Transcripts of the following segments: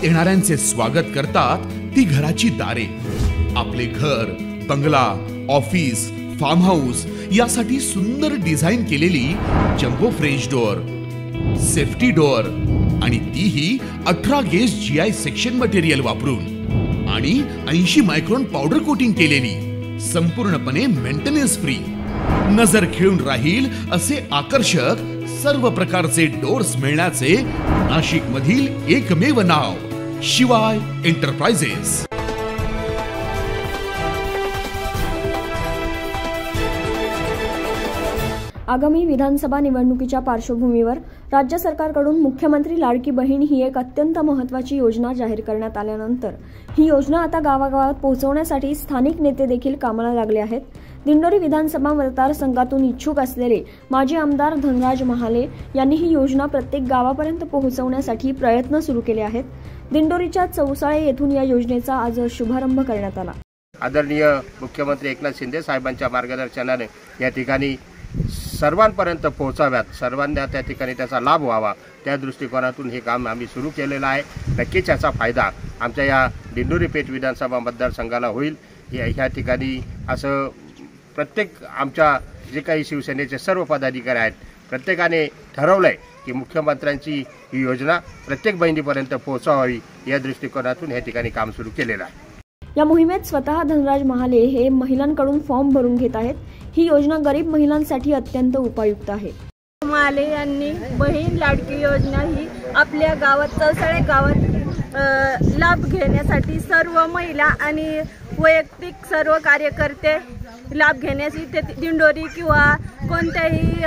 येणाऱ्यांचे स्वागत करतात ती घराची दारे। आपले घर, बंगला, ऑफिस, फार्म हाऊस यासाठी सुंदर डिझाइन केलेली jumbo French door, safety door आणि तीही 18 गेज GI सेक्शन मटेरियल वापरून आणि 80 मायक्रॉन पावडर कोटिंग केलेली, संपूर्णपणे मेंटेनन्स फ्री। नजर खिळून राहील असे आकर्षक सर्व प्रकारचे डोर्स मिळण्याचे नाशिक मधील एकमेव नाव शिवाय एंटरप्राइजेस। आगामी विधानसभा निवडणुकीच्या पार्श्वभूमीवर राज्य सरकारकडून मुख्यमंत्री लाडकी बहीण ही एक अत्यंत महत्त्वाची योजना जाहीर करण्यात आल्यानंतर ही योजना आता गावागावात पोहोचवण्यासाठी स्थानिक नेते देखील कामाला लागले आहेत। दिंडोरी विधानसभा मतदारसंघातून इच्छुक असलेले माजी आमदार धनराज महाले यांनी ही योजना प्रत्येक गावापर्यंत पोहोचवण्यासाठी प्रयत्न सुरू केले आहेत। दिंडोरीच्या चौसाळे येथून या योजनेचा आज शुभारंभ करण्यात आला। आदरणीय मुख्यमंत्री एकनाथ शिंदे साहेबांच्या मार्गदर्शनाने या ठिकाणी सर्वांपर्यंत पोहोचाव्यात, सर्वांना त्या ठिकाणी त्याचा लाभ व्हावा, त्या दृष्टिकोनातून हे काम आम्ही सुरू केलेलं आहे। नक्कीच याचा फायदा आमच्या या दिंडोरी पेठ विधानसभा मतदारसंघाला होईल। ह्या ठिकाणी असं प्रत्येक आमच्या जे काही शिवसेनेचे सर्व पदाधिकारी आहेत प्रत्येकाने ठरवलंय की मुख्यमंत्र्यांची ही योजना प्रत्येक बहिणीपर्यंत पोहोचावी, या दृष्टिकोनातून या ठिकाणी काम सुरू केलेलं आहे। या मोहिमेत स्वतः धनराज महाले हे महिलांकडून फॉर्म भरून घेत आहेत। ही योजना गरीब महिलांसाठी अत्यंत उपयुक्त आहे। महाले यांनी बहीण लाडकी योजना ही आपल्या गावात चौसाळे गावात लाभ घेण्यासाठी सर्व महिला आणि वैयक्तिक सर्व कार्यकर्ते लाभ घेण्याची ते दिंडोरी किंवा कोणत्याही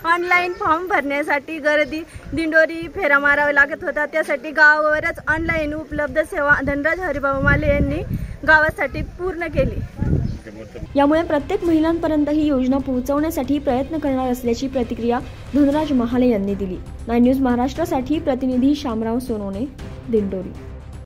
ऑनलाईन फॉर्म भरण्यासाठी गर्दी दिंडोरी फेरा मारावा लागत होता, त्यासाठी गावावरच ऑनलाईन उपलब्ध सेवा धनराज हरिभाऊ माले यांनी गावासाठी पूर्ण केली। यामुळे प्रत्येक महिलांपर्यंत ही योजना पोहोचवण्यासाठी प्रयत्न करणार असल्याची प्रतिक्रिया धनराज महाले यांनी दिली। 9 न्यूज महाराष्ट्रासाठी प्रतिनिधी शामराव सोनोने, दिंडोरी।